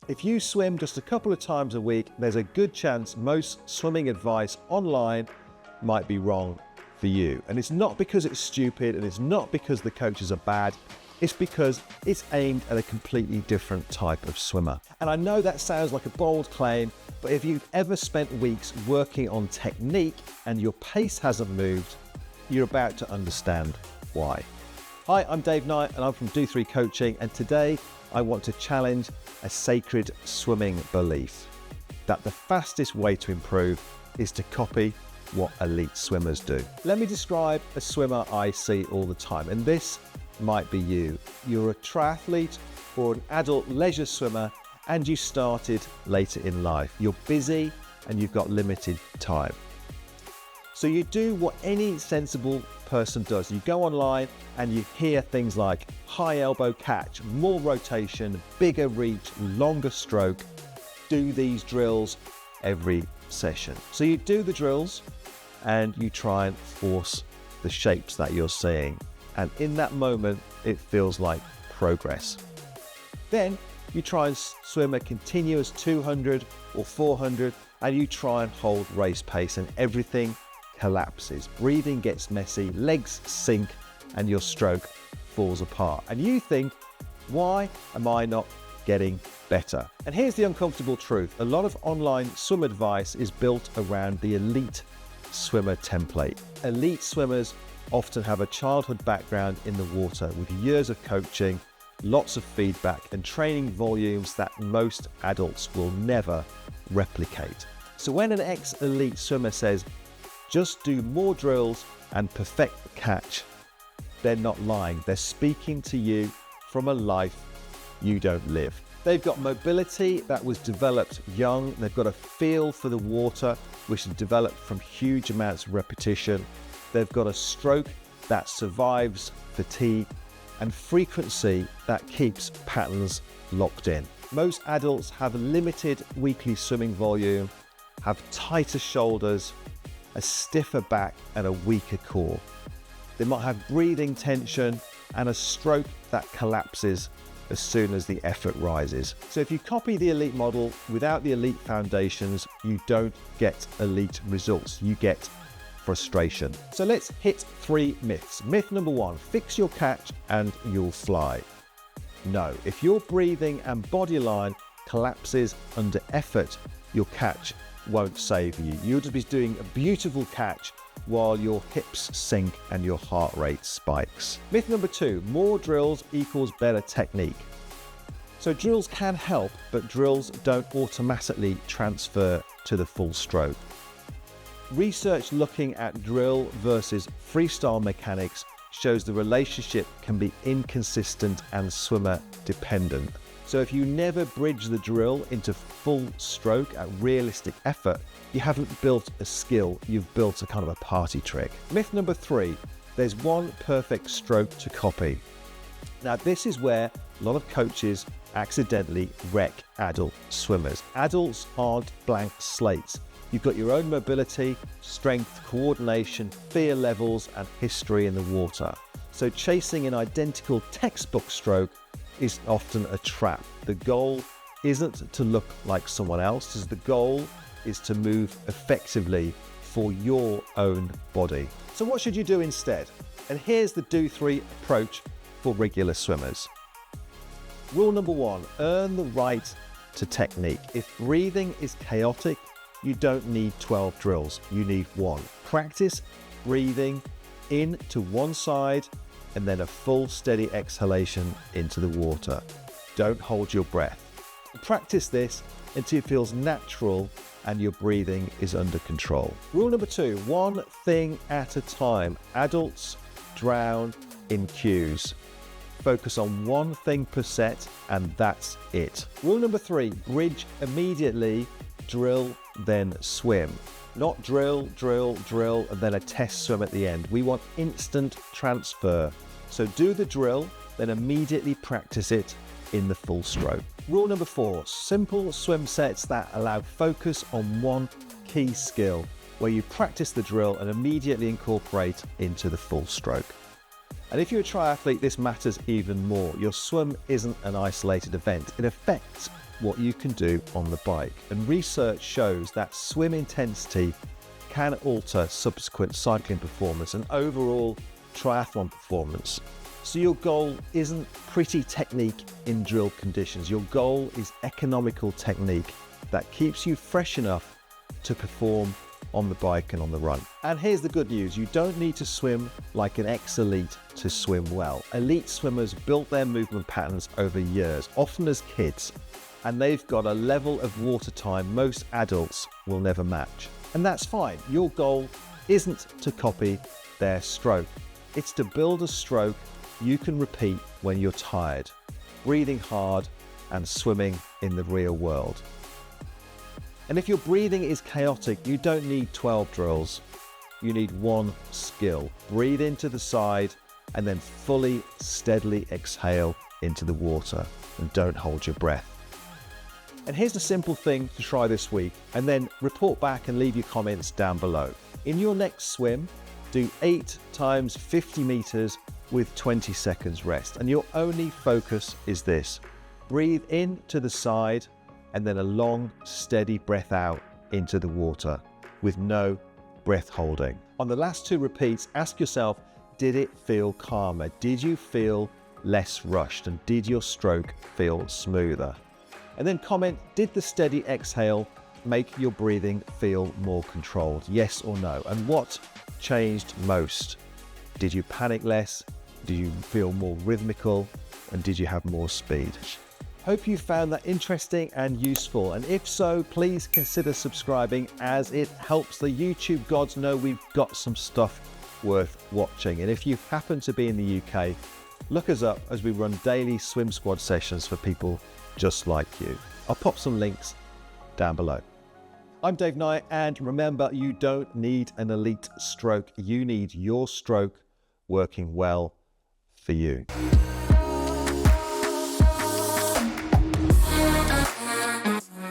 If you swim just a couple of times a week, there's a good chance most swimming advice online might be wrong for you. And it's not because it's stupid, and it's not because the coaches are bad. It's because it's aimed at a completely different type of swimmer. And I know that sounds like a bold claim, but if you've ever spent weeks working on technique and your pace hasn't moved, you're about to understand why. Hi, I'm Dave Knight and I'm from Do 3 Coaching, and today I want to challenge a sacred swimming belief that the fastest way to improve is to copy what elite swimmers do. Let me describe a swimmer I see all the time, and this might be you. You're a triathlete or an adult leisure swimmer and you started later in life. You're busy and you've got limited time. So you do what any sensible person does. You go online and you hear things like high elbow catch, more rotation, bigger reach, longer stroke. Do these drills every session. So you do the drills and you try and force the shapes that you're seeing. And in that moment, it feels like progress. Then you try and swim a continuous 200 or 400 and you try and hold race pace, and everything collapses. Breathing gets messy, legs sink, and your stroke falls apart. And you think, why am I not getting better? And here's the uncomfortable truth. A lot of online swim advice is built around the elite swimmer template. Elite swimmers often have a childhood background in the water with years of coaching, lots of feedback, and training volumes that most adults will never replicate. So when an ex-elite swimmer says, just do more drills and perfect the catch, they're not lying. They're speaking to you from a life you don't live. They've got mobility that was developed young. They've got a feel for the water, which is developed from huge amounts of repetition. They've got a stroke that survives fatigue and frequency that keeps patterns locked in. Most adults have a limited weekly swimming volume, have tighter shoulders, a stiffer back and a weaker core. They might have breathing tension and a stroke that collapses as soon as the effort rises. So if you copy the elite model without the elite foundations, you don't get elite results, you get frustration. So let's hit 3 myths. Myth number 1, fix your catch and you'll fly. No, if your breathing and body line collapses under effort, your catch won't save you. You'll just be doing a beautiful catch while your hips sink and your heart rate spikes. Myth number 2, more drills equals better technique. So drills can help, but drills don't automatically transfer to the full stroke. Research looking at drill versus freestyle mechanics shows the relationship can be inconsistent and swimmer dependent. So if you never bridge the drill into full stroke at realistic effort, you haven't built a skill, you've built a kind of a party trick. Myth number 3, there's one perfect stroke to copy. Now this is where a lot of coaches accidentally wreck adult swimmers. Adults aren't blank slates. You've got your own mobility, strength, coordination, fear levels, and history in the water. So chasing an identical textbook stroke is often a trap. The goal isn't to look like someone else's. The goal is to move effectively for your own body. So what should you do instead? And here's the Do 3 approach for regular swimmers. Rule number 1, earn the right to technique. If breathing is chaotic, you don't need 12 drills, you need 1. Practice breathing in to one side and then a full steady exhalation into the water. Don't hold your breath. Practice this until it feels natural and your breathing is under control. Rule number 2, one thing at a time. Adults drown in cues. Focus on one thing per set and that's it. Rule number 3, bridge immediately, drill, then swim. Not drill, drill, drill, and then a test swim at the end. We want instant transfer. So do the drill, then immediately practice it in the full stroke. Rule number 4, simple swim sets that allow focus on one key skill, where you practice the drill and immediately incorporate into the full stroke. And if you're a triathlete, this matters even more. Your swim isn't an isolated event. It affects what you can do on the bike. And research shows that swim intensity can alter subsequent cycling performance and overall triathlon performance. So your goal isn't pretty technique in drill conditions. Your goal is economical technique that keeps you fresh enough to perform on the bike and on the run. And here's the good news. You don't need to swim like an ex-elite to swim well. Elite swimmers built their movement patterns over years, often as kids, and they've got a level of water time most adults will never match. And that's fine. Your goal isn't to copy their stroke. It's to build a stroke you can repeat when you're tired, breathing hard, and swimming in the real world. And if your breathing is chaotic, you don't need 12 drills. You need one skill. Breathe into the side and then fully, steadily exhale into the water, and don't hold your breath. And here's a simple thing to try this week, and then report back and leave your comments down below. In your next swim, do 8 times 50 meters with 20 seconds rest. And your only focus is this: breathe in to the side and then a long, steady breath out into the water with no breath holding. On the last 2 repeats, ask yourself, did it feel calmer? Did you feel less rushed? And did your stroke feel smoother? And then comment, did the steady exhale make your breathing feel more controlled? Yes or no? And what changed most? Did you panic less? Did you feel more rhythmical? And did you have more speed? Hope you found that interesting and useful. And if so, please consider subscribing, as it helps the YouTube gods know we've got some stuff worth watching. And if you happen to be in the UK, look us up as we run daily swim squad sessions for people just like you. I'll pop some links down below. I'm Dave Knight, and remember, you don't need an elite stroke. You need your stroke working well for you.